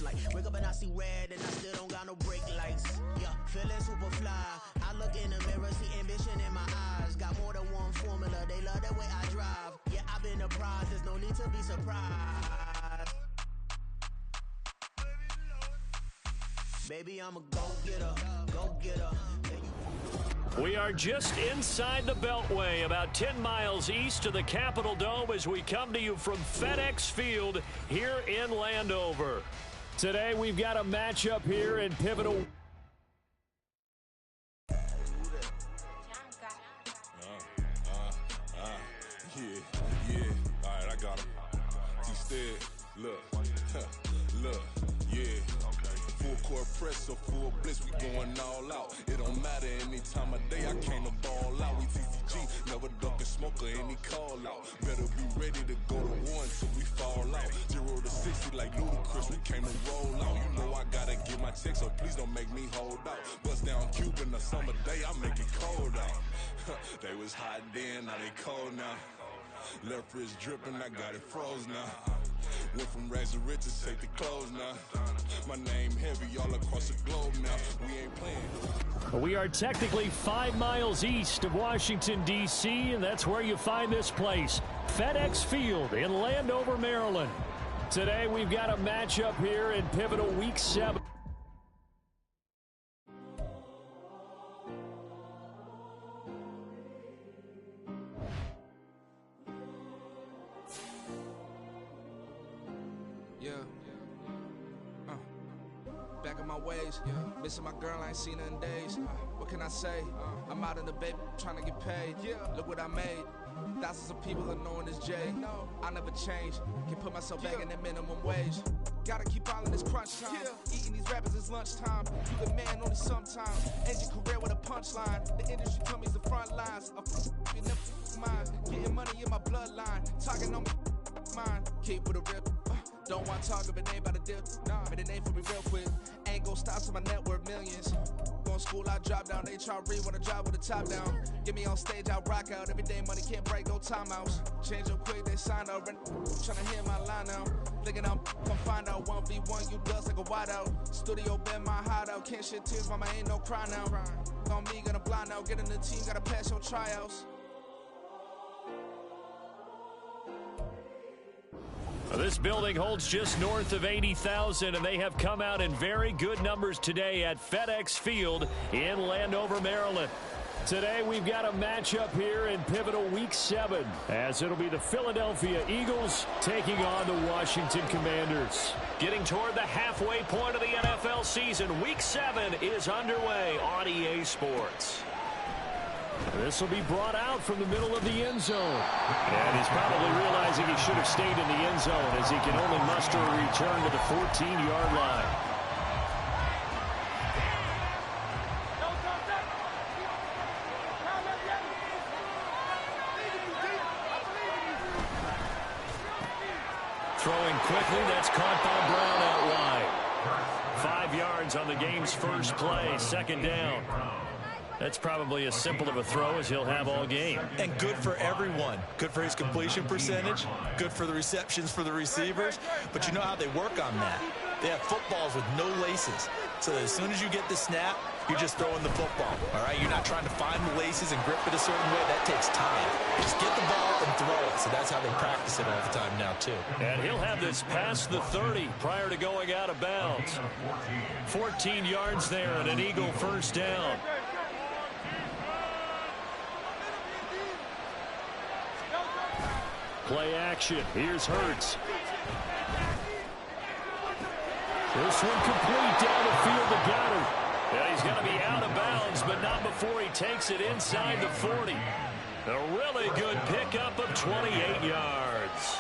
Like, wake up and I see red and I still don't got no brake lights. Yeah, feeling super fly. I look in the mirror, see ambition in my eyes. Got more than one formula, they love the way I drive. Yeah, I've been a prize, there's no need to be surprised. Baby, I'm a go-getter, go-getter. We are just inside the Beltway, about 10 miles east of the Capitol Dome as we come to you from FedEx Field here in Landover. Today we've got a matchup here in pivotal. Yeah. All right, I got him. Instead, look, yeah. Full court press or full blitz, we going all out. It don't matter any time of day, I came to ball out. We TCG, never duck a smoker, any call out. Better be ready to go to war until we fall out. 0 to 60 like Ludacris, we came to roll out. You know I gotta get my check, so please don't make me hold out. Bust down Cuban a summer day, I make it cold out. They was hot then, now they cold now. Left wrist dripping, I got it froze now. Went from rags to riches, take the clothes now. My name heavy all across the globe now. We ain't playing. We are technically 5 miles east of Washington, D.C., and that's where you find this place, FedEx Field in Landover, Maryland. Today we've got a matchup here in pivotal Week 7. Back in my ways, missing my girl, I ain't seen her in days. What can I say? I'm out in the baby, trying to get paid. Look what I made. Thousands of people are knowing this Jay. I never change. Can put myself back in the minimum wage. Gotta keep all in this crunch time. Eating these rappers is lunchtime. You the man only sometimes. End your career with a punchline. The industry told me it's the front lines. You never mind. Getting money in my bloodline. Talking on mine. Keep with a rip. Don't want to talk if it ain't about a dip. Made a name for me real quick. Ain't gon' stop till my net worth millions. Going school, I drop down. They try to read when I drive with the top down. Get me on stage, I rock out. Every day money can't break, no timeouts. Change up quick, they sign up. Tryna hear my line now. Thinking I'm find out 1v1, you dust like a wideout. Studio been my hideout. Can't shed tears, mama ain't no cry now. On me, gonna blind out. Get in the team, gotta pass your tryouts. This building holds just north of 80,000, and they have come out in very good numbers today at FedEx Field in Landover, Maryland. Today we've got a matchup here in pivotal Week 7, as it'll be the Philadelphia Eagles taking on the Washington Commanders. Getting toward the halfway point of the NFL season, Week 7 is underway on EA Sports. This will be brought out from the middle of the end zone. And he's probably realizing he should have stayed in the end zone as he can only muster a return to the 14-yard line. Throwing quickly, that's caught by Brown out wide. 5 yards on the game's first play, second down. That's probably as simple of a throw as he'll have all game. And good for everyone. Good for his completion percentage. Good for the receptions for the receivers. But you know how they work on that. They have footballs with no laces. So that as soon as you get the snap, you're just throwing the football. All right? You're not trying to find the laces and grip it a certain way. That takes time. Just get the ball and throw it. So that's how they practice it all the time now, too. And he'll have this past the 30 prior to going out of bounds. 14 yards there and an Eagle first down. Play action. Here's Hurts. This one complete down the field to Goddard. Yeah, he's going to be out of bounds, but not before he takes it inside the 40. A really good pickup of 28 yards.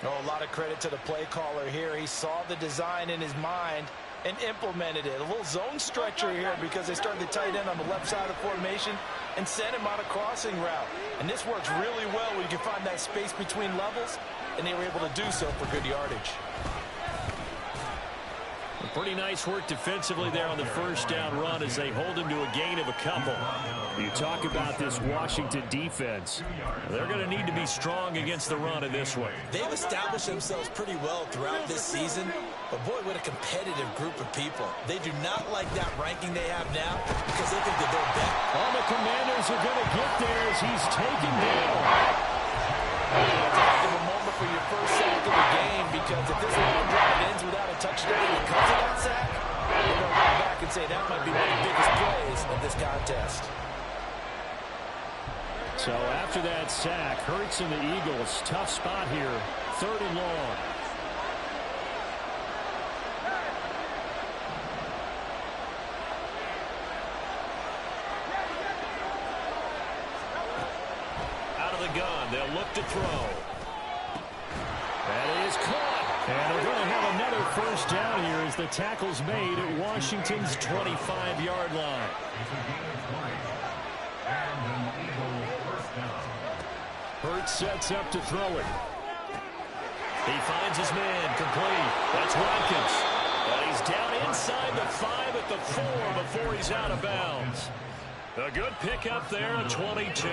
Oh, a lot of credit to the play caller here. He saw the design in his mind and implemented it. A little zone stretcher here because they started the tight end on the left side of the formation and sent him on a crossing route. And this works really well when you can find that space between levels, and they were able to do so for good yardage. Pretty nice work defensively there on the first down run as they hold him to a gain of a couple. You talk about this Washington defense. They're going to need to be strong against the run in this one. They've established themselves pretty well throughout this season. But boy, what a competitive group of people. They do not like that ranking they have now because they think that they're better. All the Commanders are going to get there as he's taken down. It's a heck of a moment for your first sack of the game, because if this long drive ends without a touchdown because of that sack, we're going to look back and say that might be one of the biggest plays of this contest. So after that sack, Hurts and the Eagles, tough spot here, 3rd and long. Out of the gun, they'll look to throw. That is caught. And they're going to have another first down here as the tackle's made at Washington's 25-yard line. Hurts sets up to throw it. He finds his man, complete. That's Watkins. And he's down inside the 5 at the 4 before he's out of bounds. A good pickup there at 22.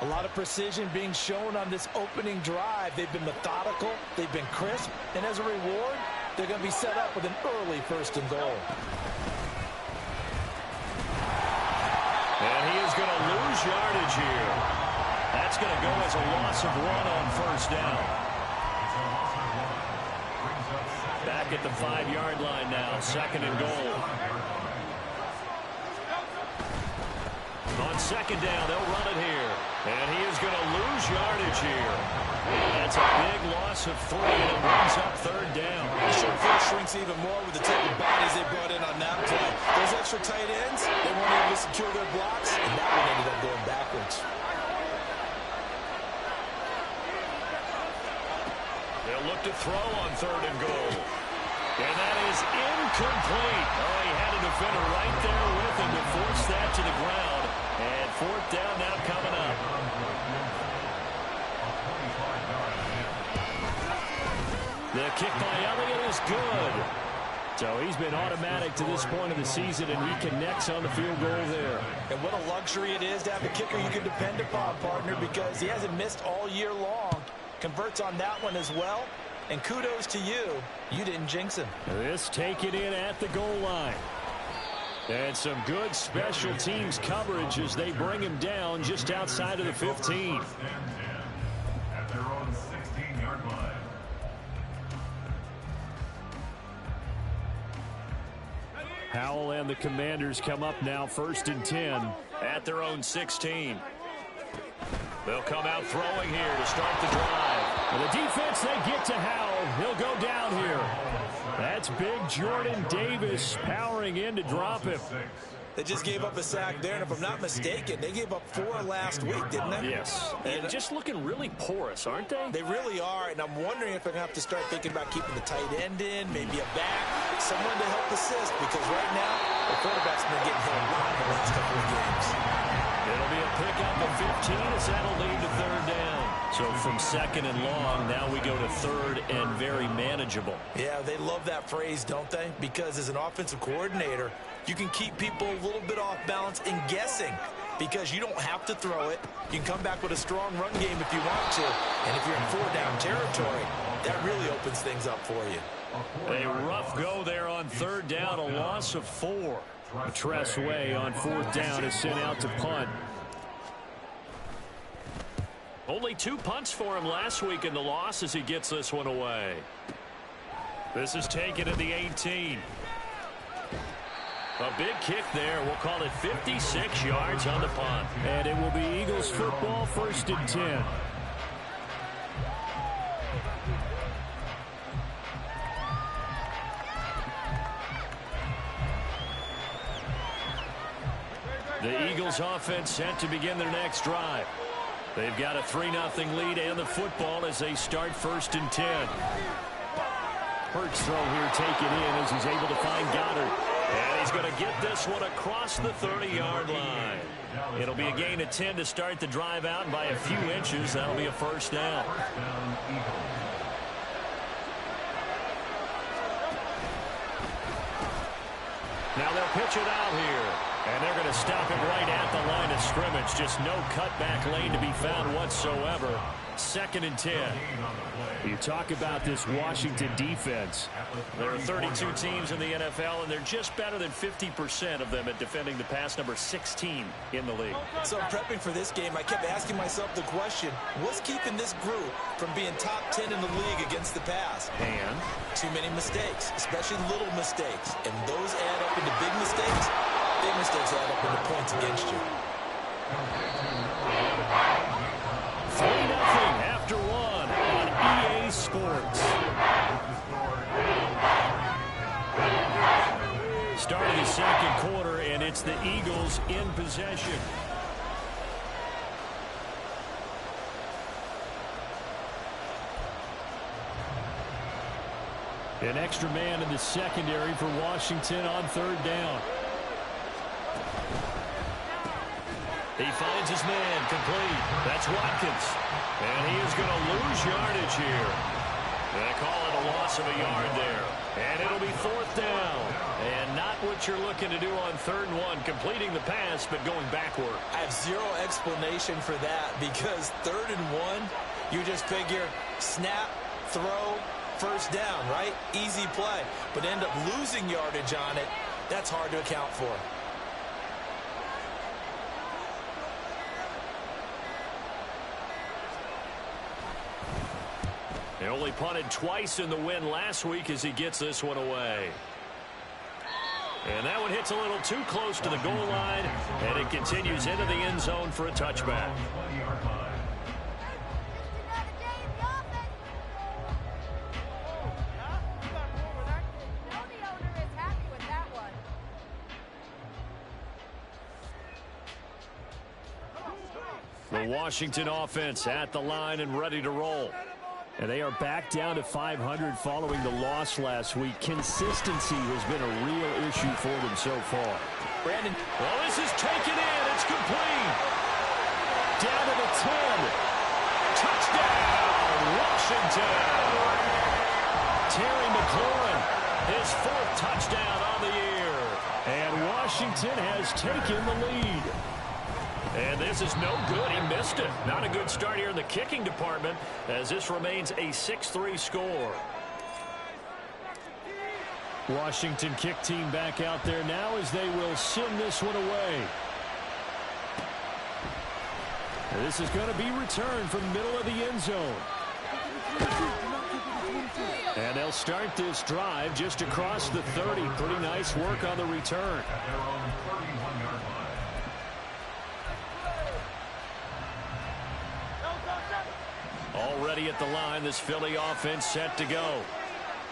A lot of precision being shown on this opening drive. They've been methodical, they've been crisp, and as a reward, they're going to be set up with an early 1st and goal. And he is going to lose yardage here. That's going to go as a loss of 1 on 1st down. Back at the 5-yard line now, 2nd and goal. On 2nd down, they'll run it here. And he is going to lose yardage here. That's a big loss of 3, and it brings up 3rd down. The short field shrinks even more with the type of bodies they brought in on that play. Those extra tight ends, they weren't able to secure their blocks, and that one ended up going backwards. They'll look to throw on 3rd and goal. And that is incomplete. Oh, he had a defender right there with him to force that to the ground. And 4th down now coming up. The kick by Elliott is good. So he's been automatic to this point of the season, and he connects on the field goal there. And what a luxury it is to have a kicker you can depend upon, partner, because he hasn't missed all year long. Converts on that one as well. And kudos to you. You didn't jinx him. This taken in at the goal line. And some good special teams coverage as they bring him down just outside of the 15. At their own 16-yard line. Howell and the Commanders come up now 1st and 10 at their own 16. They'll come out throwing here to start the drive. And the defense, they get to Howell. He'll go down here. That's big Jordan Davis powering in to drop him. They just gave up a sack there, and if I'm not mistaken, they gave up 4 last week, didn't they? Yes. And just looking really porous, aren't they? They really are, and I'm wondering if they're going to have to start thinking about keeping the tight end in, maybe a back, someone to help assist, because right now, the quarterback's been getting hit a lot in the last couple of games. It'll be a pickup of 15 as that'll lead to 3rd down. So from 2nd and long, now we go to 3rd and very manageable. Yeah, they love that phrase, don't they? Because as an offensive coordinator, you can keep people a little bit off balance and guessing because you don't have to throw it. You can come back with a strong run game if you want to. And if you're in 4-down territory, that really opens things up for you. A rough go there on 3rd down, a loss of 4. Tressway on 4th down is sent out to punt. Only 2 punts for him last week in the loss as he gets this one away. This is taken at the 18. A big kick there. We'll call it 56 yards on the punt. And it will be Eagles football, 1st and 10. The Eagles offense set to begin their next drive. They've got a 3-0 lead and the football as they start 1st and 10. Hurts throw here taken in as he's able to find Goddard. And he's going to get this one across the 30-yard line. It'll be a gain of 10 to start the drive out, and by a few inches, that'll be a 1st down. Now they'll pitch it out here. And they're going to stop it right at the line of scrimmage. Just no cutback lane to be found whatsoever. 2nd and 10. You talk about this Washington defense. There are 32 teams in the NFL, and they're just better than 50% of them at defending the pass, number 16 in the league. So prepping for this game, I kept asking myself the question, what's keeping this group from being top 10 in the league against the pass? And too many mistakes, especially little mistakes. And those add up into big mistakes. Big mistakes add up into points against you. 3-0 after 1 on EA Sports. Start of the 2nd quarter, and it's the Eagles in possession. An extra man in the secondary for Washington on 3rd down. He finds his man complete. That's Watkins. And he is going to lose yardage here. They call it a loss of a yard there. And it'll be 4th down. And not what you're looking to do on 3rd and 1, completing the pass, but going backward. I have zero explanation for that because 3rd and 1, you just figure snap, throw, 1st down, right? Easy play. But end up losing yardage on it. That's hard to account for. They only punted twice in the win last week as he gets this one away. And that one hits a little too close to the goal line, and it continues into the end zone for a touchback. The Washington offense at the line and ready to roll. And they are back down to 500 following the loss last week. Consistency has been a real issue for them so far. Brandon. Well, this is taken in. It's complete. Down to the 10. Touchdown, Washington. Terry McLaurin, his 4th touchdown on the year. And Washington has taken the lead. And this is no good. He missed it. Not a good start here in the kicking department as this remains a 6-3 score. Washington kick team back out there now as they will send this one away. This is going to be returned from the middle of the end zone. And they'll start this drive just across the 30. Pretty nice work on the return. Already at the line, this Philly offense set to go.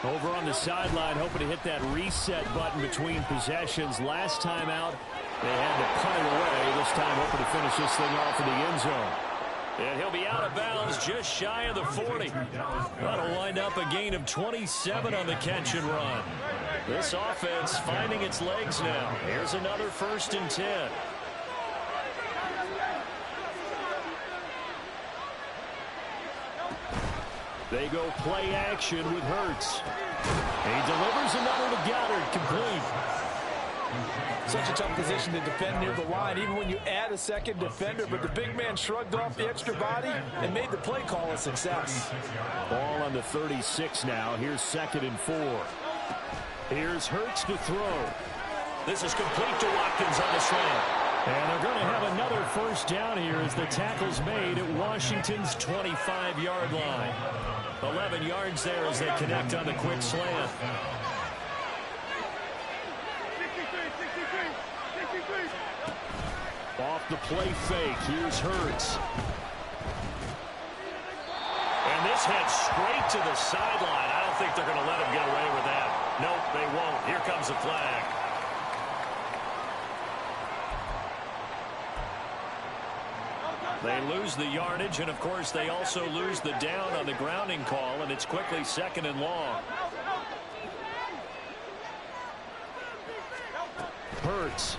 Over on the sideline, hoping to hit that reset button between possessions. Last time out, they had to punt it away. This time, hoping to finish this thing off in the end zone. And he'll be out of bounds just shy of the 40. That'll wind up a gain of 27 on the catch and run. This offense finding its legs now. Here's another 1st and 10. They go play action with Hurts. He delivers another to Goddard, complete. Such a tough position to defend near the line, even when you add a 2nd defender, but the big man shrugged off the extra body and made the play call a success. Ball on the 36 now. Here's 2nd and 4. Here's Hurts to throw. This is complete to Watkins on the slant. And they're going to have another 1st down here as the tackle's made at Washington's 25-yard line. 11 yards there as they connect on the quick slant. Off the play fake, here's Hurts. And this heads straight to the sideline. I don't think they're going to let him get away with that. Nope, they won't. Here comes the flag. They lose the yardage, and of course they also lose the down on the grounding call, and it's quickly 2nd and long. Hurts.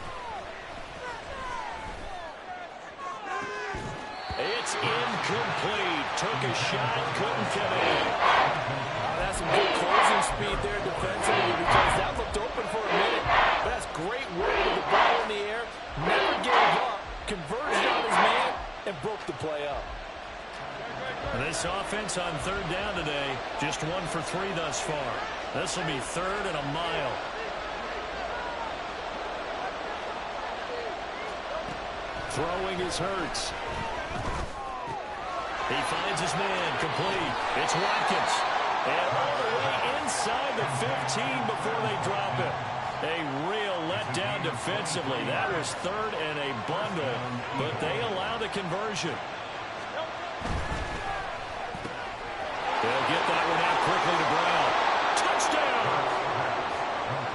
It's incomplete. Took a shot, couldn't get in. That's some good closing speed there defensively because that looked open for a minute. But that's great work with the ball in the air. Never gave up. Converted on his man and broke the play up. attempts on third down today. Just 1 for 3 thus far. This will be 3rd and a mile. Throwing is Hurts. He finds his man, complete. It's Watkins. And all the way inside the 15 before they drop it. A real letdown defensively. That was 3rd and a bundle, but they allow the conversion. They'll get that one out quickly to Brown. Touchdown!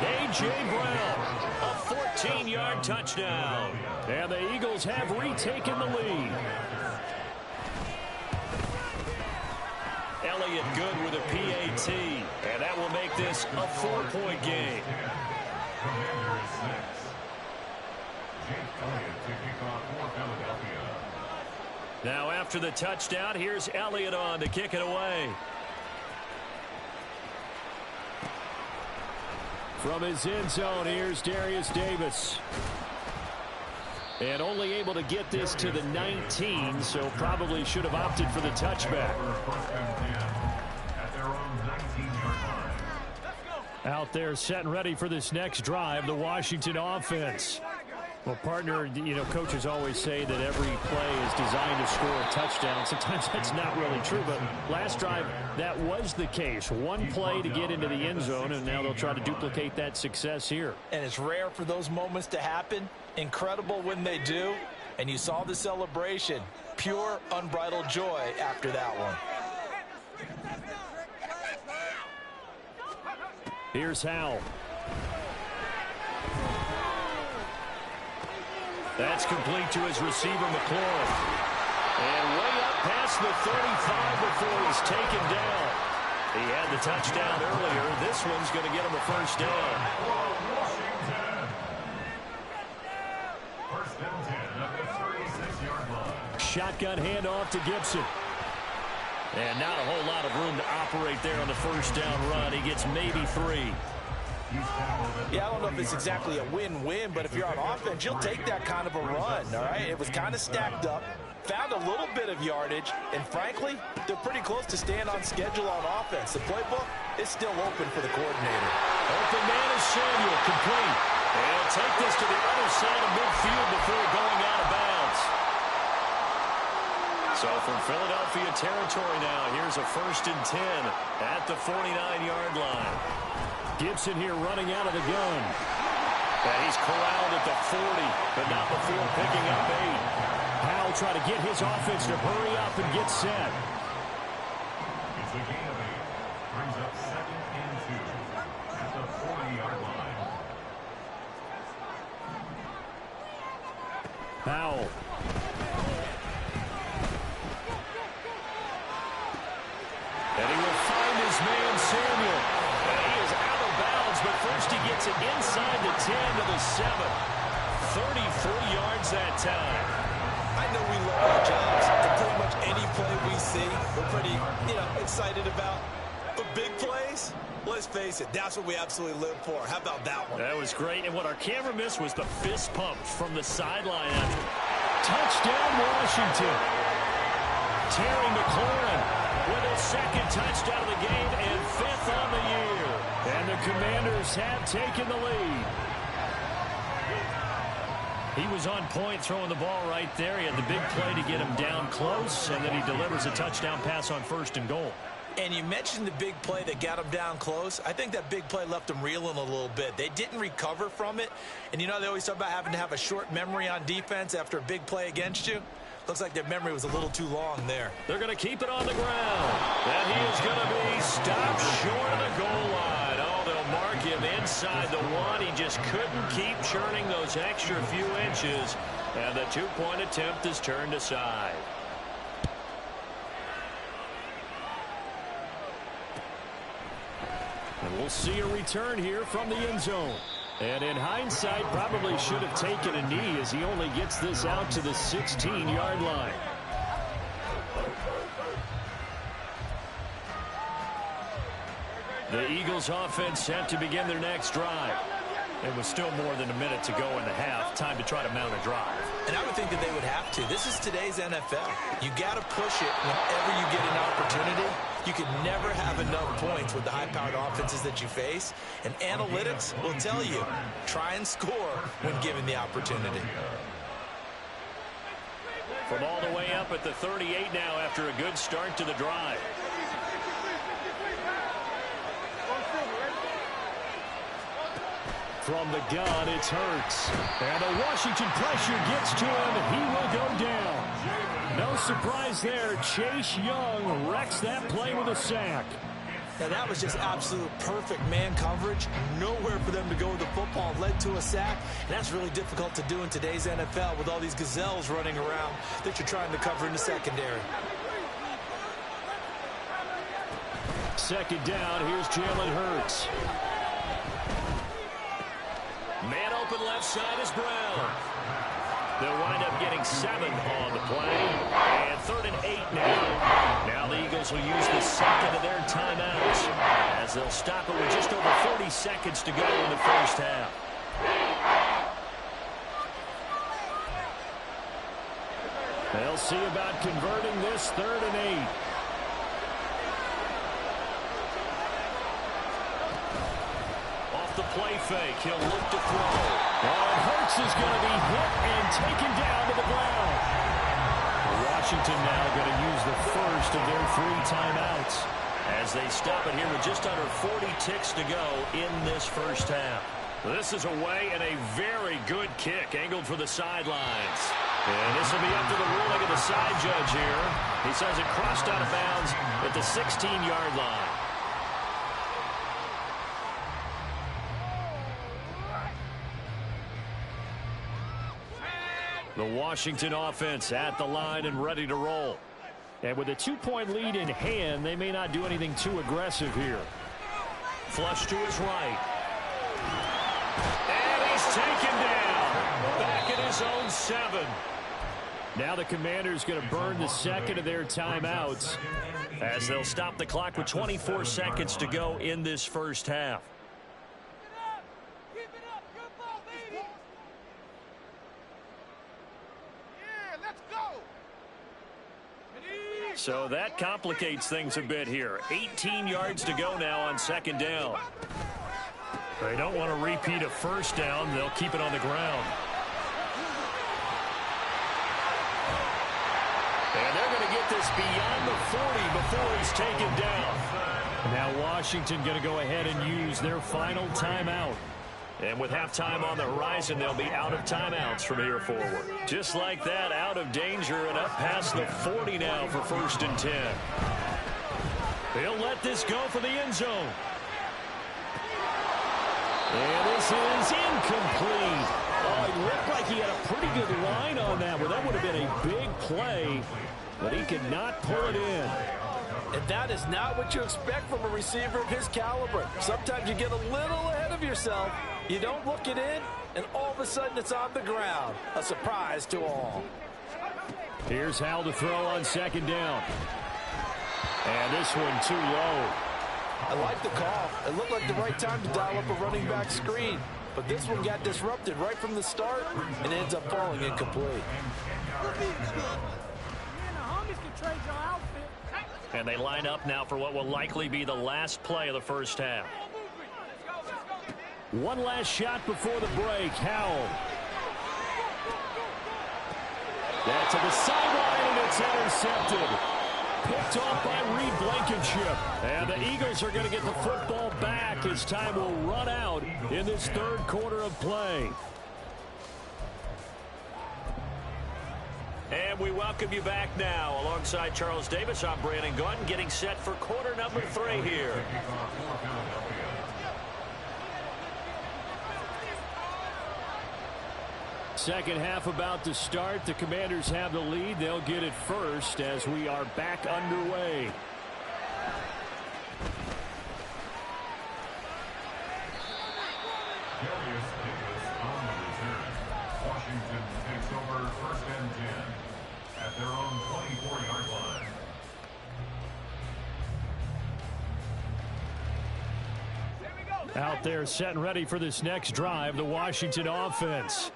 A.J. Brown, a 14-yard touchdown. And the Eagles have retaken the lead. Elliott good with a PAT, and that will make this a 4-point game. Commander is 6. Jake Elliott to kick off for Philadelphia. Now after the touchdown, here's Elliott on to kick it away. From his end zone, here's Darius Davis. And only able to get this to the 19, so probably should have opted for the touchback. At their own 19-yard line. Out there set and ready for this next drive, the Washington offense. Well, partner, coaches always say that every play is designed to score a touchdown. Sometimes that's not really true, but last drive, that was the case. One play to get into the end zone, and now they'll try to duplicate that success here. And it's rare for those moments to happen. Incredible when they do. And you saw the celebration. Pure, unbridled joy after that one. Here's Howell. That's complete to his receiver, McLaurin. And way up past the 35 before he's taken down. He had the touchdown earlier. This one's going to get him a first down. First and 10 at the 36-yard line. Shotgun handoff to Gibson. And not a whole lot of room to operate there on the first down run. He gets maybe 3. Yeah, I don't know if it's exactly a win-win, but if you're on offense, you'll take that kind of a run, all right? It was kind of stacked up, found a little bit of yardage, and frankly, they're pretty close to staying on schedule on offense. The playbook is still open for the coordinator. Open man is Samuel, complete. And he'll take this to the other side of midfield before going out of bounds. So from Philadelphia territory now, here's a 1st and 10 at the 49-yard line. Gibson here running out of the gun. And he's corralled at the 40, but not before picking up 8. Howell trying to get his offense to hurry up and get set. It's a gain of 8. Brings up 2nd and 2 at the 40-yard line. Howell. And he will find his man, Samuel. And he is out of bounds, but first he gets it inside the 10 to the 7. 34 yards that time. I know we love our jobs, and pretty much any play we see, we're pretty, excited about. But big plays, let's face it, that's what we absolutely live for. How about that one? That was great, and what our camera missed was the fist pump from the sideline after. Touchdown, Washington. Terry McLaurin with his 2nd touchdown of the game and 5th on the year. And the Commanders have taken the lead. He was on point throwing the ball right there. He had the big play to get him down close, and then he delivers a touchdown pass on 1st and goal. And you mentioned the big play that got him down close. I think that big play left him reeling a little bit. They didn't recover from it. And they always talk about having to have a short memory on defense after a big play against you. Looks like their memory was a little too long there. They're going to keep it on the ground. And he is going to be stopped short of the goal line. Oh, they'll mark him inside the 1. He just couldn't keep churning those extra few inches. And the 2-point attempt is turned aside. And we'll see a return here from the end zone. And in hindsight, probably should have taken a knee as he only gets this out to the 16-yard line. The Eagles offense set to begin their next drive. And with still more than a minute to go in the half, time to try to mount a drive. And I would think that they would have to. This is today's NFL. You got to push it whenever you get an opportunity. You can never have enough points with the high-powered offenses that you face. And analytics will tell you, try and score when given the opportunity. From all the way up at the 38 now after a good start to the drive. From the gun, it's Hurts. And the Washington pressure gets to him. He will go down. No surprise there. Chase Young wrecks that play with a sack. Now, that was just absolute perfect man coverage. Nowhere for them to go with the football. Led to a sack. And that's really difficult to do in today's NFL with all these gazelles running around that you're trying to cover in the secondary. Second down, here's Jalen Hurts. Man open left side is Brown. They'll wind up getting 7 on the play. And 3rd and 8 now. Now the Eagles will use the second of their timeouts as they'll stop it with just over 40 seconds to go in the first half. They'll see about converting this 3rd and 8. The play fake. He'll look to throw. And Hurts is going to be hit and taken down to the ground. Washington now going to use the first of their 3 timeouts as they stop it here with just under 40 ticks to go in this first half. This is away and a very good kick angled for the sidelines. And this will be up to the ruling of the side judge here. He says it crossed out of bounds at the 16-yard line. The Washington offense at the line and ready to roll. And with a 2-point lead in hand, they may not do anything too aggressive here. Flush to his right. And he's taken down. Back at his own 7. Now the Commanders going to burn the second of their timeouts as they'll stop the clock with 24 seconds to go in this first half. So that complicates things a bit here. 18 yards to go now on second down. They don't want to repeat a first down. They'll keep it on the ground. And they're going to get this beyond the 40 before he's taken down. Now Washington going to go ahead and use their final timeout. And with halftime on the horizon, they'll be out of timeouts from here forward. Just like that, out of danger and up past the 40 now for 1st and 10. They'll let this go for the end zone. And this is incomplete. Oh, it looked like he had a pretty good line on that one. That would have been a big play, but he could not pull it in. And that is not what you expect from a receiver of his caliber. Sometimes you get a little ahead of yourself. You don't look it in, and all of a sudden it's on the ground. A surprise to all. Here's Hal to throw on second down. And this one too low. I like the call. It looked like the right time to dial up a running back screen. But this one got disrupted right from the start and ends up falling incomplete. And they line up now for what will likely be the last play of the first half. One last shot before the break. Howell. That's to the sideline, and it's intercepted. Picked off by Reed Blankenship. And the Eagles are going to get the football back as time will run out in this 3rd quarter of play. And we welcome you back now. Alongside Charles Davis, I'm Brandon Gunn, getting set for quarter number 3 here. Second half about to start. The Commanders have the lead. They'll get it first as we are back underway. Washington takes over 1st and 10 at their own 24-yard line. Out there set and ready for this next drive, the Washington offense.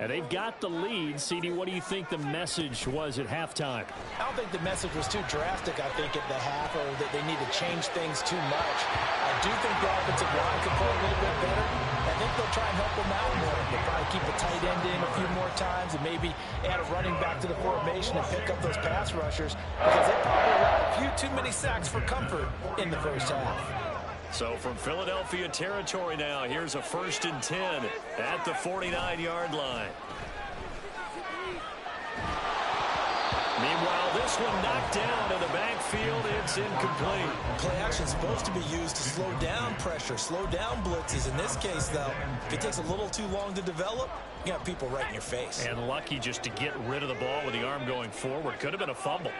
And they've got the lead. CD, what do you think the message was at halftime? I don't think the message was too drastic, I think, at the half, or that they need to change things too much. I do think the offensive line could play a little bit better. I think they'll try and help them out more. They'll probably keep a tight end in a few more times and maybe add a running back to the formation and pick up those pass rushers, because they probably allowed a few too many sacks for comfort in the first half. So from Philadelphia territory now, here's a 1st and 10 at the 49-yard line. Meanwhile, this one knocked down in the backfield. It's incomplete. Play action is supposed to be used to slow down pressure, slow down blitzes. In this case, though, if it takes a little too long to develop, you got people right in your face. And lucky just to get rid of the ball with the arm going forward. Could have been a fumble.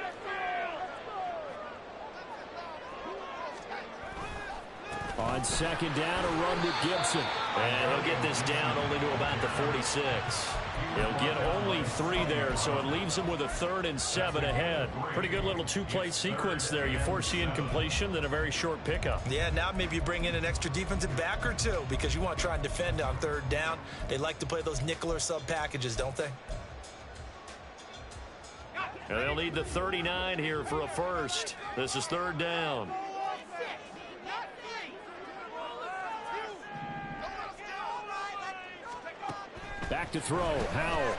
On 2nd down, a run to Gibson. And he'll get this down only to about the 46. He'll get only 3 there, so it leaves him with a 3rd and 7 ahead. Pretty good little 2-play sequence there. You force the incompletion, then a very short pickup. Yeah, now maybe you bring in an extra defensive back or two because you want to try and defend on 3rd down. They like to play those nickel or sub packages, don't they? And they'll need the 39 here for a first. This is 3rd down. Back to throw. Howell.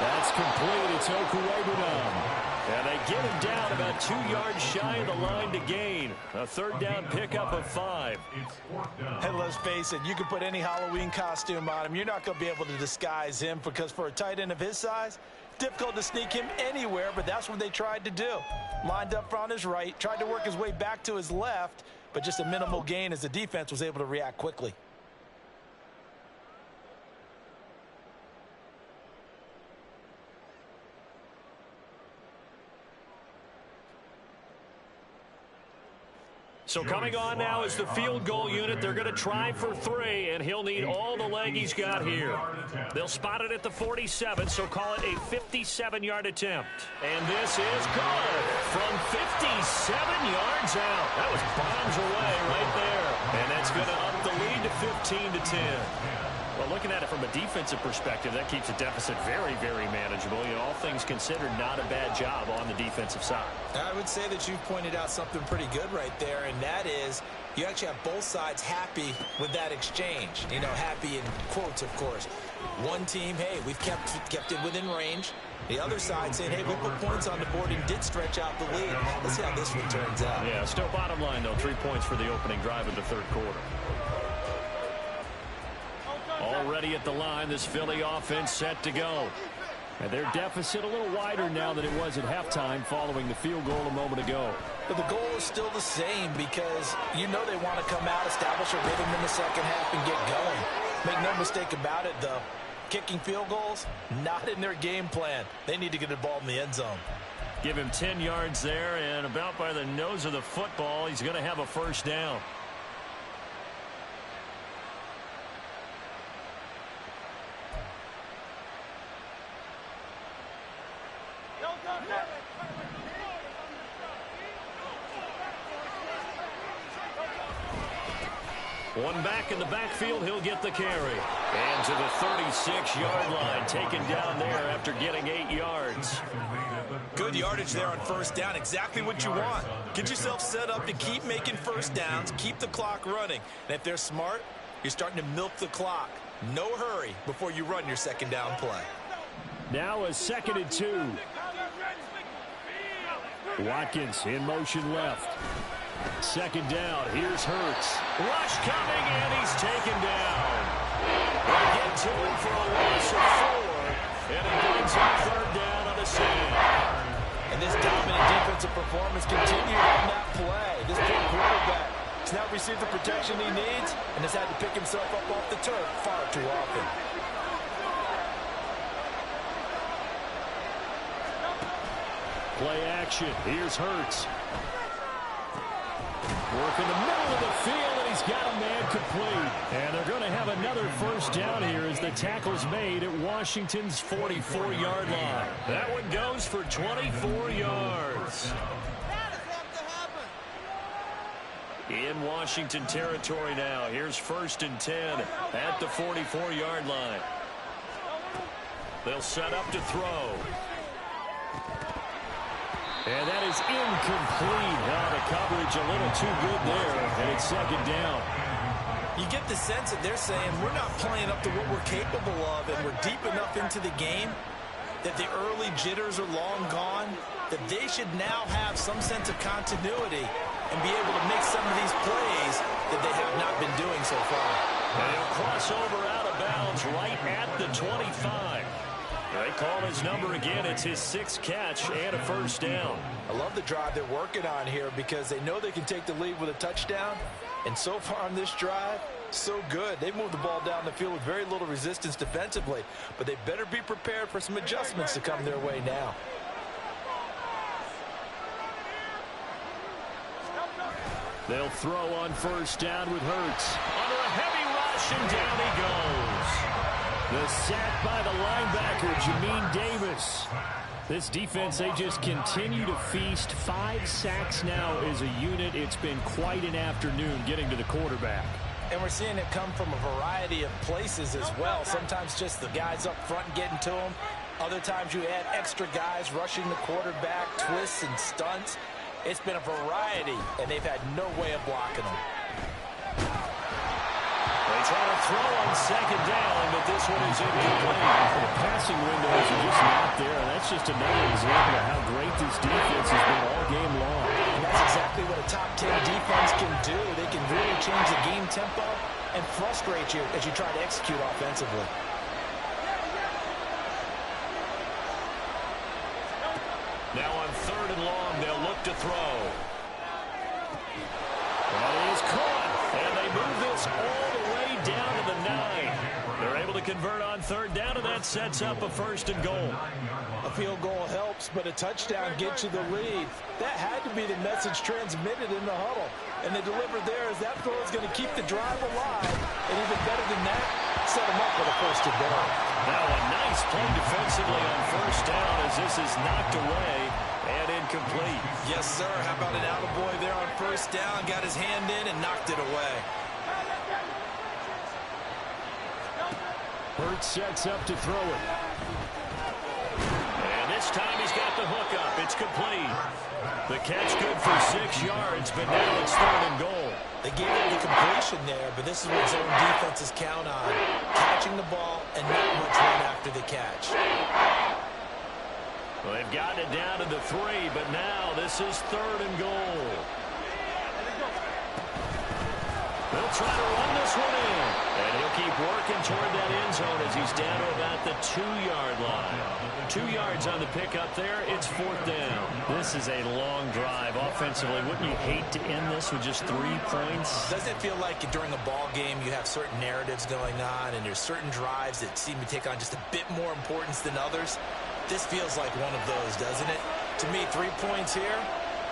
That's complete. It's Okuwebunam. And they get him down about 2 yards shy of the line to gain. A 3rd down pickup of 5. Hey, let's face it, you can put any Halloween costume on him. You're not going to be able to disguise him, because for a tight end of his size, difficult to sneak him anywhere, but that's what they tried to do. Lined up on his right, tried to work his way back to his left, but just a minimal gain as the defense was able to react quickly. So coming on now is the field goal unit. They're going to try for 3, and he'll need all the leg he's got here. They'll spot it at the 47, so call it a 57-yard attempt. And this is good from 57 yards out. That was bombs away right there. And that's going to up the lead to 15-10. Well, looking at it from a defensive perspective, that keeps the deficit very, very manageable. You know, all things considered, not a bad job on the defensive side. I would say that you've pointed out something pretty good right there, and that is you actually have both sides happy with that exchange. You know, happy in quotes, of course. One team, hey, we've kept it within range. The other side saying, hey, we put points on the board and did stretch out the lead. Let's see how this one turns out. Yeah, still bottom line, though, 3 points for the opening drive of the 3rd quarter. Already at the line, this Philly offense set to go. And their deficit a little wider now than it was at halftime following the field goal a moment ago. But the goal is still the same, because you know they want to come out, establish a rhythm in the second half, and get going. Make no mistake about it, though. Kicking field goals, not in their game plan. They need to get the ball in the end zone. Give him 10 yards there, and about by the nose of the football, he's going to have a 1st down. One back in the backfield, he'll get the carry. And to the 36-yard line, taken down there after getting 8 yards. Good yardage there on 1st down, exactly what you want. Get yourself set up to keep making 1st downs, keep the clock running. And if they're smart, you're starting to milk the clock. No hurry before you run your 2nd down play. Now a 2nd and 2. Watkins in motion left. 2nd down, here's Hurts. Rush coming, and he's taken down. They get to him for a loss of 4, and it brings up 3rd down on the sand. And this dominant defensive performance continued on that play. This poor quarterback has now received the protection he needs and has had to pick himself up off the turf far too often. Play action, here's Hurts. Work in the middle of the field, and he's got a man complete. And they're going to have another 1st down here as the tackle's made at Washington's 44-yard line. That one goes for 24 yards. in Washington territory now. Here's 1st and 10 at the 44-yard line. They'll set up to throw. And that is incomplete. Now the coverage a little too good there, and it's 2nd down. You get the sense that they're saying we're not playing up to what we're capable of, and we're deep enough into the game that the early jitters are long gone, that they should now have some sense of continuity and be able to make some of these plays that they have not been doing so far. And he'll cross over out of bounds right at the 25. They call his number again. It's his 6th catch and a 1st down. I love the drive they're working on here because they know they can take the lead with a touchdown. And so far on this drive, so good. They moved the ball down the field with very little resistance defensively, but they better be prepared for some adjustments to come their way now. They'll throw on 1st down with Hurts. Under a heavy rush, and down he goes. The sack by the linebacker, Jamin Davis. This defense, they just continue to feast. 5 sacks now as a unit. It's been quite an afternoon getting to the quarterback. And we're seeing it come from a variety of places as well. Sometimes just the guys up front getting to them. Other times you add extra guys rushing the quarterback, twists and stunts. It's been a variety, and they've had no way of blocking them. They try to throw on 2nd down, but this one is incomplete. The passing windows are just not there, and that's just another example of how great this defense has been all game long. And that's exactly what a top 10 defense can do. They can really change the game tempo and frustrate you as you try to execute offensively. Now on 3rd and long, they'll look to throw. That is caught, and they move this all the way down to the 9. They're able to convert on 3rd down, and that sets up a 1st and goal. A field goal helps, but a touchdown gets you the lead. That had to be the message transmitted in the huddle. And they delivered there as that throw is going to keep the drive alive. And even better than that, set them up with a 1st and goal. Now a nice play defensively on 1st down as this is knocked away and incomplete. Yes, sir. How about an attaboy there on 1st down? Got his hand in and knocked it away. Hurts sets up to throw it. And this time he's got the hook up. It's complete. The catch good for 6 yards, but now it's 3rd and goal. They gave him the completion there, but this is what zone defenses count on. Catching the ball and not much run after the catch. Well, they've gotten it down to the 3, but now this is 3rd and goal. They'll try to run this one in. And he'll keep working toward that end zone as he's down to about the 2-yard line. 2 yards on the pickup there. It's 4th down. This is a long drive offensively. Wouldn't you hate to end this with just 3 points? Doesn't it feel like during a ball game you have certain narratives going on and there's certain drives that seem to take on just a bit more importance than others? This feels like one of those, doesn't it? To me, 3 points here,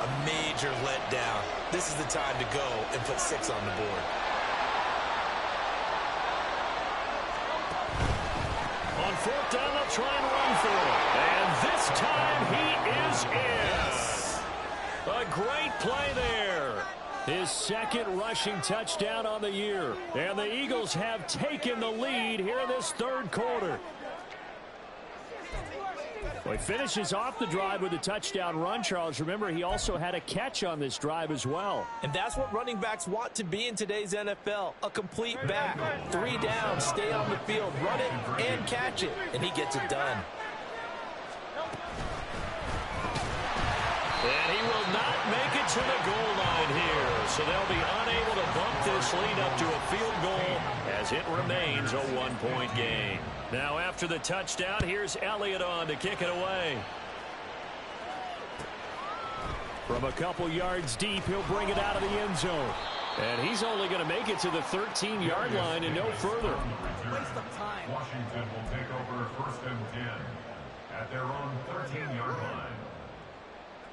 a major letdown. This is the time to go and put 6 on the board. On 4th down, they'll try and run for it. And this time he is in. Yes. A great play there. His 2nd rushing touchdown on the year. And the Eagles have taken the lead here in this 3rd quarter. Well, he finishes off the drive with a touchdown run, Charles. Remember, he also had a catch on this drive as well. And that's what running backs want to be in today's NFL, a complete back. 3 down, stay on the field, run it, and catch it. And he gets it done. And he will not make it to the goal line here. So they'll be unable to bump this lead up to a field goal as it remains a 1-point game. Now after the touchdown, here's Elliott on to kick it away. From a couple yards deep, he'll bring it out of the end zone. And he's only going to make it to the 13-yard line and no further. Washington will take over 1st and 10 at their own 13-yard line.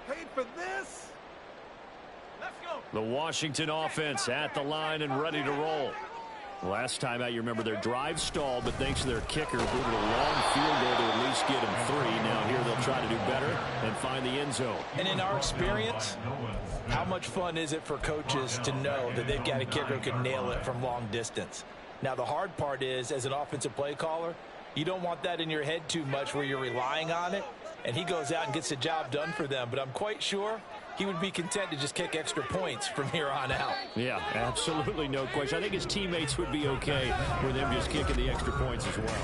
Paid for this? Let's go. The Washington offense at the line and ready to roll. Last time out, you remember their drive stalled, but thanks to their kicker, booted a long field goal to at least get them 3. Now here they'll try to do better and find the end zone. And in our experience, how much fun is it for coaches to know that they've got a kicker who can nail it from long distance? Now, the hard part is, as an offensive play caller, you don't want that in your head too much where you're relying on it, and he goes out and gets the job done for them. But I'm quite sure he would be content to just kick extra points from here on out. Yeah, absolutely no question. I think his teammates would be okay with him just kicking the extra points as well.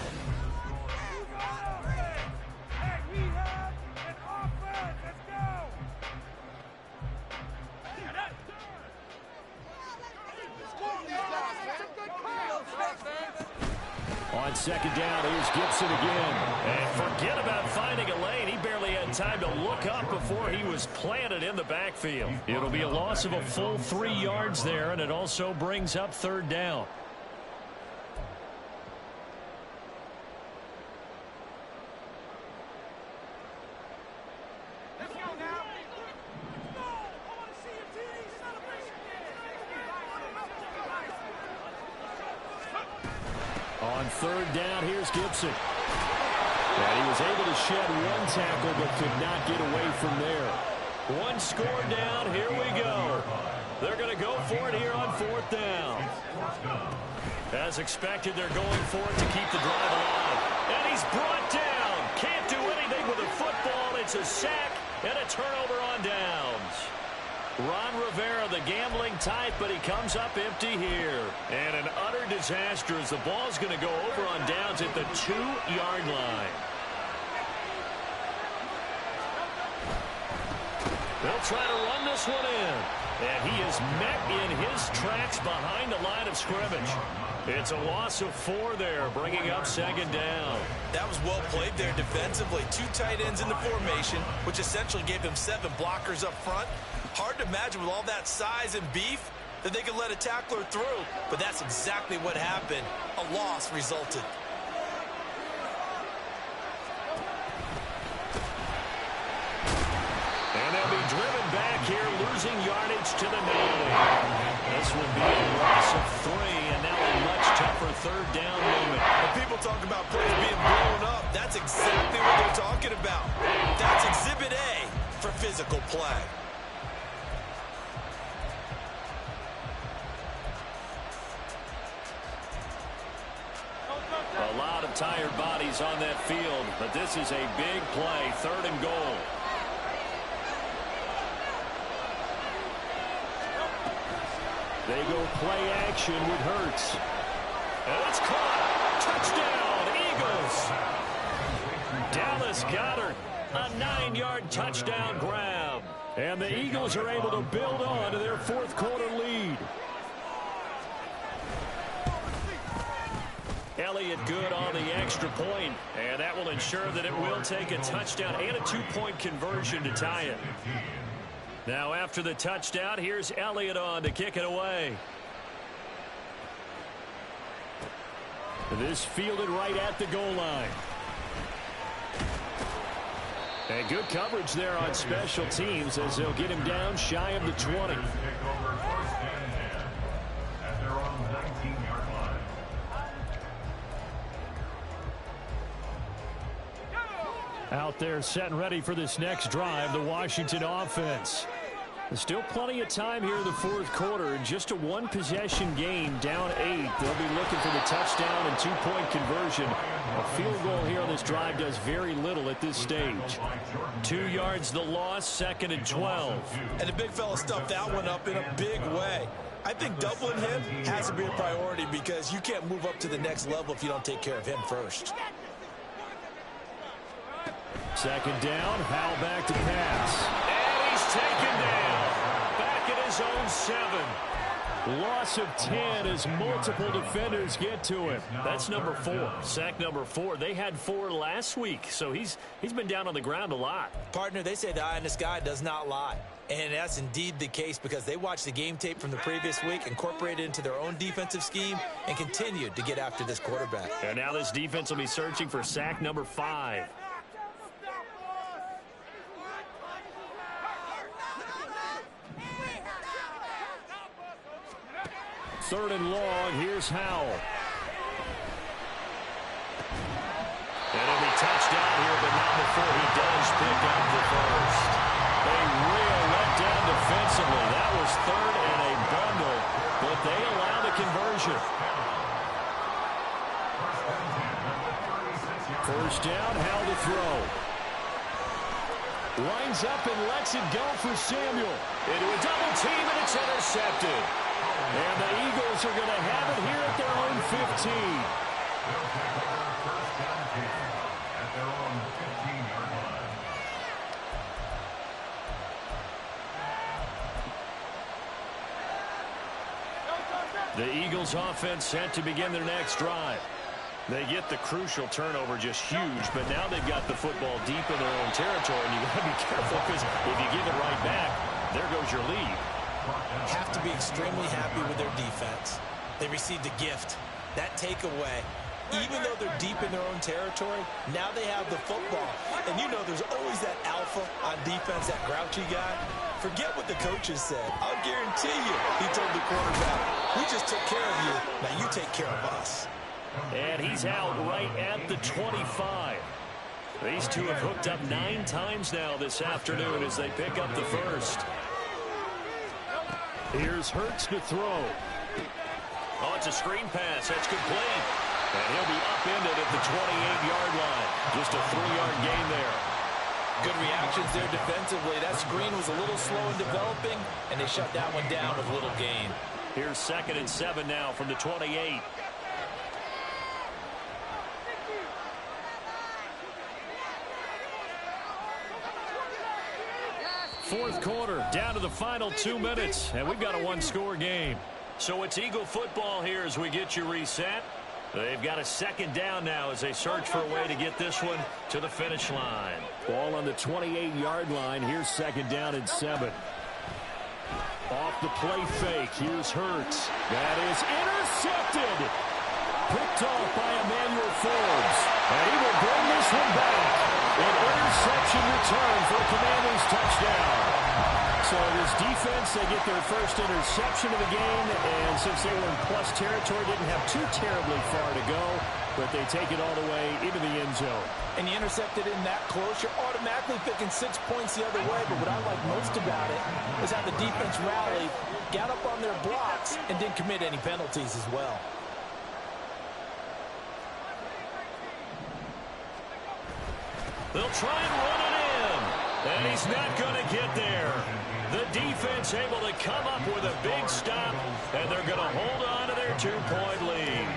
On second down, here's Gibson again. And forget about finding a lane. He barely had time to look up before he was planted in the backfield. It'll be a loss of a full 3 yards there, and it also brings up third down. On third down, here's Gibson. And he was able to shed 1 tackle, but could not get away from there. 1 score down, here we go. They're going to go for it here on 4th down. As expected, they're going for it to keep the drive alive. And he's brought down. Can't do anything with a football. It's a sack and a turnover on downs. Ron Rivera, the gambling type, but he comes up empty here. And an utter disaster as the ball's going to go over on downs at the 2-yard line. They'll try to run this one in. And he is met in his tracks behind the line of scrimmage. It's a loss of 4 there, bringing up second down. That was well played there defensively. 2 tight ends in the formation, which essentially gave them 7 blockers up front. Hard to imagine with all that size and beef that they could let a tackler through, but that's exactly what happened. A loss resulted. And they'll be driven back here, losing yardage to the 9. This will be a loss of 3, and now a much tougher third down moment. When people talk about plays being blown up, that's exactly what they're talking about. That's Exhibit A for physical play. A lot of tired bodies on that field, but this is a big play, 3rd and goal. They go play action with Hurts. And it's caught. Touchdown, Eagles. Dallas Goedert, a 9-yard touchdown grab. And the Eagles are able to build on to their 4th quarter lead. Elliott good on the extra point, and that will ensure that it will take a touchdown and a 2-point conversion to tie it. Now after the touchdown, here's Elliott on to kick it away. This fielded right at the goal line. And good coverage there on special teams as they'll get him down shy of the 20. Out there set and ready for this next drive, the Washington offense. There's still plenty of time here in the 4th quarter. Just a 1-possession game, down 8. They'll be looking for the touchdown and 2-point conversion. A field goal here on this drive does very little at this stage. 2 yards the loss, 2nd and 12. And the big fella stuffed that one up in a big way. I think doubling him has to be a priority because you can't move up to the next level if you don't take care of him first. 2nd down, Howell back to pass. And he's taken down. Back at his own 7. Loss of 10 as multiple defenders get to him. That's number 4. Sack number 4. They had 4 last week, so he's been down on the ground a lot. Partner, they say the eye in the sky does not lie. And that's indeed the case because they watched the game tape from the previous week, incorporated it into their own defensive scheme, and continued to get after this quarterback. And now this defense will be searching for sack number 5. 3rd and long. Here's Howell. And it'll be touchdown here, but not before he does pick up the first. A real letdown defensively. That was 3rd and a bundle, but they allow the conversion. First down, Howell to throw. Lines up and lets it go for Samuel. Into a double team, and it's intercepted. And the Eagles are going to have it here at their own 15. At their own 15-yard line. The Eagles offense set to begin their next drive. They get the crucial turnover, just huge, but now they've got the football deep in their own territory, and you got to be careful because if you give it right back, there goes your lead. Have to be extremely happy with their defense. They received a gift. That takeaway, even though they're deep in their own territory, now they have the football. And you know there's always that alpha on defense, that grouchy guy. Forget what the coaches said. I'll guarantee you, he told the quarterback, we just took care of you, now you take care of us. And he's out right at the 25. These two have hooked up 9 times now this afternoon as they pick up the first. Here's Hurts to throw. Oh, it's a screen pass. That's complete. And he'll be upended at the 28-yard line. Just a 3-yard gain there. Good reactions there defensively. That screen was a little slow in developing, and they shut that one down with little gain. Here's 2nd and 7 now from the 28. Fourth quarter, down to the final 2 minutes, and we've got a 1-score game. So it's Eagle football here as we get you reset. They've got a 2nd down now as they search for a way to get this one to the finish line. Ball on the 28-yard line. Here's 2nd down and 7. Off the play fake. Here's Hurts. That is intercepted. Picked off by Emmanuel Forbes. And he will bring this one back. An interception return for a Commanders touchdown. So this defense, they get their first interception of the game, and since they were in plus territory, didn't have too terribly far to go, but they take it all the way into the end zone. And you intercepted in that close, you're automatically thinking 6 points the other way, but what I like most about it is how the defense rallied, got up on their blocks, and didn't commit any penalties as well. They'll try and run it in, and he's not going to get there. The defense able to come up with a big stop, and they're going to hold on to their 2-point lead.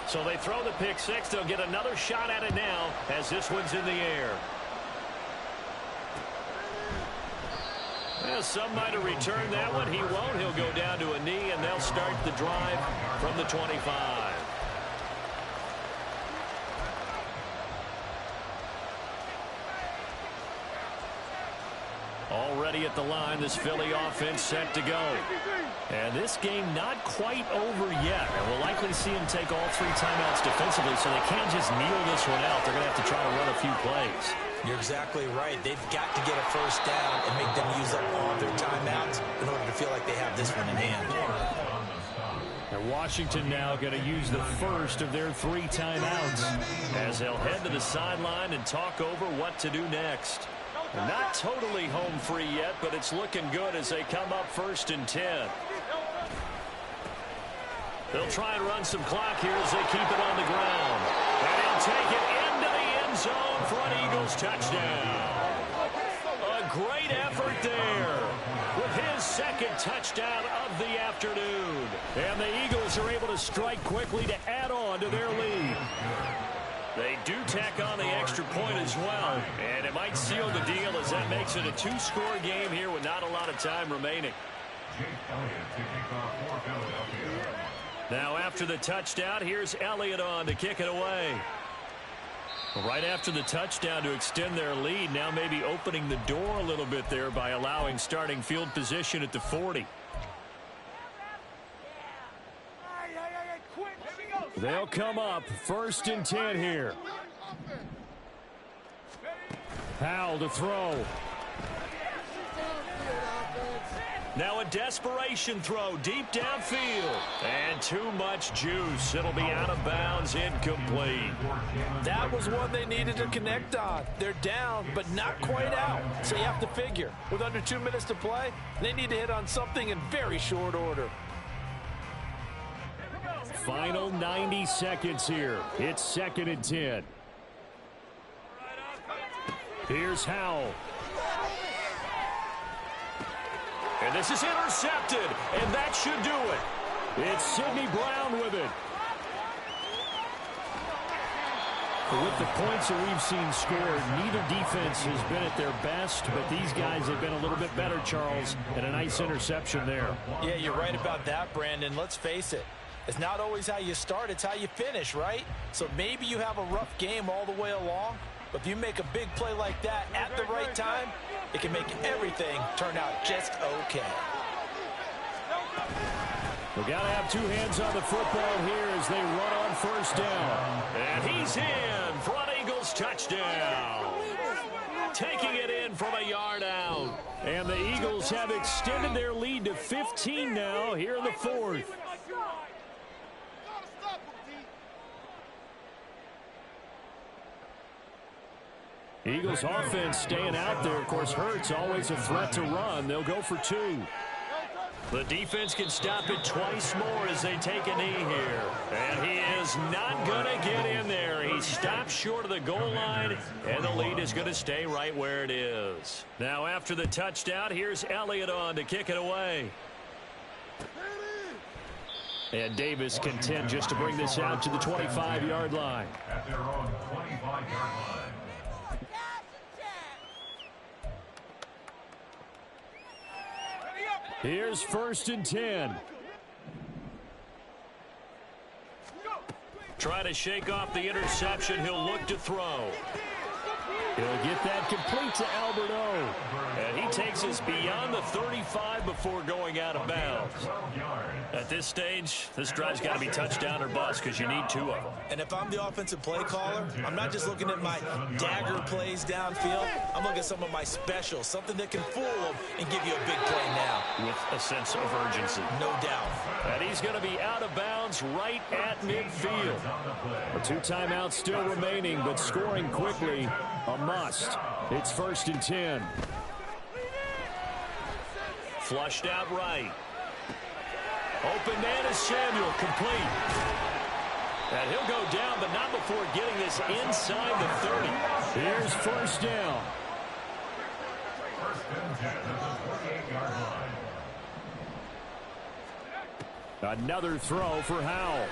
So they throw the pick six. They'll get another shot at it now as this one's in the air. Well, some might have returned that one. He won't. He'll go down to a knee, and they'll start the drive from the 25. Already at the line, this Philly offense set to go. And this game not quite over yet. And we'll likely see him take all 3 timeouts defensively, so they can't just kneel this one out. They're going to have to try to run a few plays. You're exactly right. They've got to get a first down and make them use up all their timeouts in order to feel like they have this one in hand. And Washington now going to use the first of their 3 timeouts as they'll head to the sideline and talk over what to do next. Not totally home free yet, but it's looking good as they come up 1st and 10. They'll try and run some clock here as they keep it on the ground. And he'll take it into the end zone for an Eagles touchdown. A great effort there with his 2nd touchdown of the afternoon. And the Eagles are able to strike quickly to add on to their lead. They do tack on the extra point as well, and it might seal the deal as that makes it a 2-score game here with not a lot of time remaining. Now after the touchdown, here's Elliott on to kick it away. Right after the touchdown to extend their lead, now maybe opening the door a little bit there by allowing starting field position at the 40. They'll come up 1st and 10 here. Howell to throw. Now a desperation throw deep downfield. And too much juice. It'll be out of bounds, incomplete. That was one they needed to connect on. They're down, but not quite out. So you have to figure, with under 2 minutes to play, they need to hit on something in very short order. Final 90 seconds here. It's 2nd and 10. Here's Howell. And this is intercepted, and that should do it. It's Sidney Brown with it. With the points that we've seen scored, neither defense has been at their best, but these guys have been a little bit better, Charles, and a nice interception there. Yeah, you're right about that, Brandon. Let's face it. It's not always how you start, it's how you finish, right? So maybe you have a rough game all the way along, but if you make a big play like that at the right time, it can make everything turn out just okay. We've got to have two hands on the football here as they run on first down. And he's in. Front Eagles touchdown. Taking it in from a yard out. And the Eagles have extended their lead to 15 now here in the 4th. Eagles offense staying out there. Of course, Hurts always a threat to run. They'll go for 2. The defense can stop it twice more as they take a knee here. And he is not going to get in there. He stops short of the goal line, and the lead is going to stay right where it is. Now, after the touchdown, here's Elliott on to kick it away. And Davis content just to bring this out to the 25-yard line. At their own 25-yard line. Here's 1st and 10. Try to shake off the interception. He'll look to throw. He'll get that complete to Alberto. And he takes us beyond the 35 before going out of bounds. At this stage, this drive's got to be touchdown or bust because you need 2 of them. And if I'm the offensive play caller, I'm not just looking at my dagger plays downfield. I'm looking at some of my specials, something that can fool them and give you a big play now. With a sense of urgency. No doubt. And he's going to be out of bounds right at midfield. The 2 timeouts still remaining, but scoring quickly a must. It's 1st and 10. Flushed out right. Open man is Samuel, complete. And he'll go down, but not before getting this inside the 30. Here's 1st down. 1st and 10 at the 48-yard line. Another throw for Howell.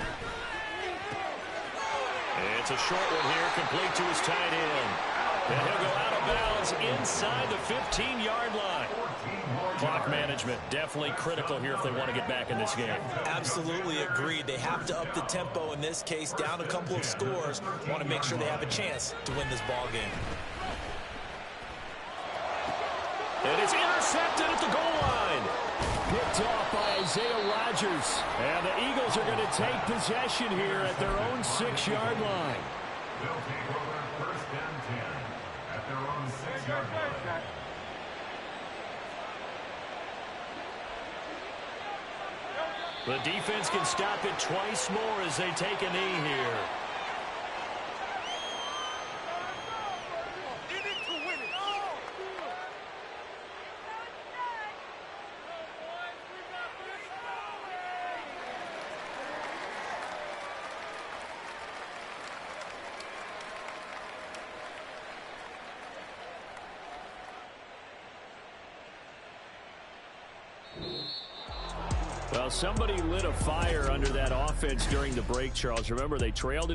It's a short one here, complete to his tight end. And he'll go out of bounds inside the 15-yard line. Clock management definitely critical here if they want to get back in this game. Absolutely agreed. They have to up the tempo in this case, down a couple of scores. Want to make sure they have a chance to win this ball game. And it's intercepted at the goal line. Picked off by Isaiah Rodgers. And the Eagles are going to take possession here at their own 6-yard line. They'll take over 1st and 10 at their own 6-yard line. The defense can stop it twice more as they take a knee here. Well, somebody lit a fire under that offense during the break, Charles. Remember, they trailed